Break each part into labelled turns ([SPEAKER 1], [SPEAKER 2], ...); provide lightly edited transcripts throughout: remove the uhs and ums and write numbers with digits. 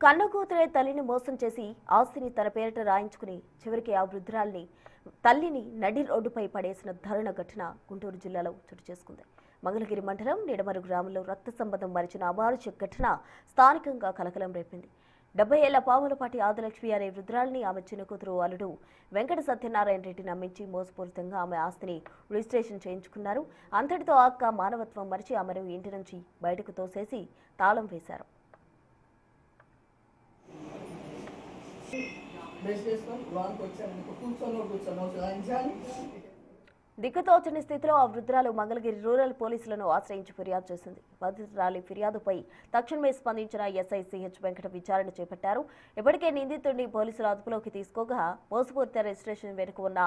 [SPEAKER 1] కన్నకూతురే తల్లిని మోసం చేసి ఆస్తిని తన పేరిట రాయించుకుని చివరికి ఆ వృద్ధురాల్ని తల్లిని నడి రోడ్డుపై పడేసిన దారుణ ఘటన గుంటూరు జిల్లాలో చోటు చేసుకుంది. మంగళగిరి మండలం నిడమరు గ్రామంలో రక్త సంబంధం మరిచిన అమానుష ఘటన స్థానికంగా కలకలం రేపింది. 70 ఏళ్ల పాములపాటి ఆదిలక్ష్మి అనే వృద్ధురాల్ని ఆమె చిన్న కూతురు అల్లుడు వెంకట సత్యనారాయణ రెడ్డి నమ్మించి మోసపూరితంగా ఆమె ఆస్తిని రిజిస్ట్రేషన్ చేయించుకున్నారు. అంతటితో అక్క మానవత్వం మరిచి ఆమెను ఇంటి నుంచి బయటకు తోసేసి తాళం వేశారు. దిక్కుతోచని స్థితిలో ఆ వృద్ధురాలు మంగళగిరి రూరల్ పోలీసులను ఆశ్రయించి ఫిర్యాదు చేసింది. బాధితురాలి ఫిర్యాదుపై తక్షణమే స్పందించిన ఎస్ఐ సిహెచ్ వెంకట విచారణ చేపట్టారు. ఇప్పటికే నిందితుడిని పోలీసులు అదుపులోకి తీసుకోగా మోసపూరిత రిజిస్ట్రేషన్ వెనుక ఉన్న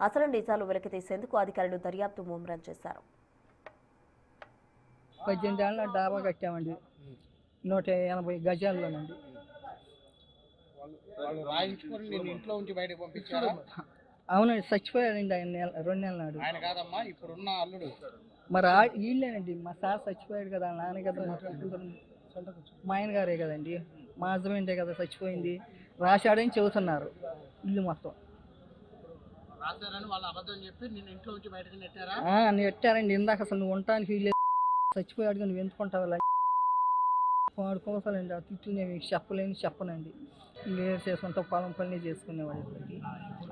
[SPEAKER 1] అసలు నిజాలు వెలికితీసేందుకు అధికారులు దర్యాప్తు ముమ్మరం చేశారు.
[SPEAKER 2] 18 ఏళ్ళ డాబా కట్టామండి, 180 గజాల్లోనండి. అవునండి, చచ్చిపోయాడండి ఆయన 2 నెలల నాడు. మరి వీళ్ళేనండి, మా సార్ చచ్చిపోయాడు కదా, నాన్న కదా, మా ఆయన గారే కదండి, మా హస్బెండే కదా చచ్చిపోయింది. రాశాడని చెబుతున్నారు ఇల్లు మొత్తం. నెట్టారండి. ఇందాక అసలు నువ్వు ఉండటానికి వీళ్ళు చచ్చిపోయాడు కానీ నువ్వు ఎందుకుంటావు వాడు కోసాలండి. ఆ తిట్లు నేను మీకు చెప్పనండి. లేరు చేసుకుంటా పొలం పని చేసుకునేవాడు. ఇప్పటికి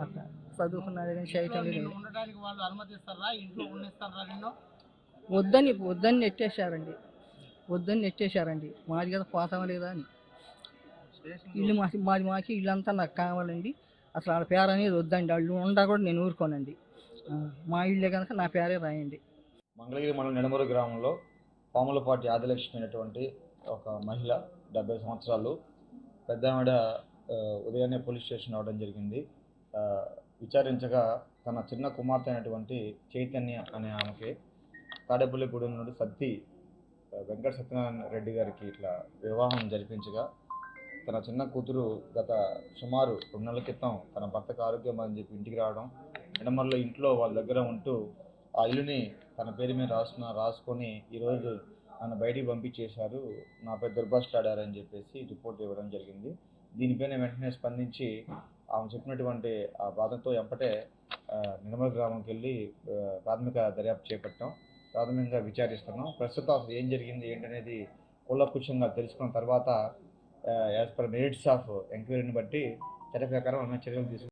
[SPEAKER 2] అట్లా చదువుకున్నాడు కానీ చేయటం లేదు. వద్దని నెట్టేశారండి. మాది కదా పోతామా లేదా అని. ఇల్లు మాకి ఇల్లంతా నాకు కావాలండి. అసలు వాళ్ళ పేరు అనేది వద్దండి. వాళ్ళు ఉండా కూడా నేను ఊరుకోనండి. మా ఇల్లే కనుక నా పేరే రాయండి.
[SPEAKER 3] మంగళగిరి మండలం నిడమరు గ్రామంలో పాములపాటి ఆదిలక్ష్మి అనేటువంటి ఒక మహిళ, 70 సంవత్సరాలు, పెద్ద ఆవిడ ఉదయాన్నే పోలీస్ స్టేషన్ రావడం జరిగింది. విచారించగా తన చిన్న కుమార్తె అయినటువంటి చైతన్య అనే ఆమెకి తాడేపల్లిగూడెం నుండి వెంకట సత్యనారాయణ రెడ్డి గారికి ఇట్లా వివాహం జరిపించగా తన చిన్న కూతురు గత సుమారు 2 నెలల క్రితం తన భర్తకు ఆరోగ్యం అని చెప్పి ఇంటికి రావడం, నిడమర్లో ఇంట్లో వాళ్ళ దగ్గర ఉంటూ ఆ ఇల్లుని తన పేరు మీద రాసుకొని ఈరోజు నన్ను బయటికి పంపించేశారు, నాపై దుర్భాషలాడారని చెప్పేసి రిపోర్ట్ ఇవ్వడం జరిగింది. దీనిపైన వెంటనే స్పందించి ఆమె చెప్పినటువంటి ఆ బాధతో ఎంపటే నిడమరు గ్రామంకి వెళ్ళి ప్రాథమిక దర్యాప్తు చేపట్టాం. ప్రాథమికంగా విచారిస్తున్నాం. ప్రస్తుతం అసలు ఏం జరిగింది ఏంటనేది కూలంకషంగా తెలుసుకున్న తర్వాత యాజ్ పర్ మెరిట్స్ ఆఫ్ ఎంక్వైరీని బట్టి చట్ట ప్రకారం చర్యలు తీసుకుంటాం.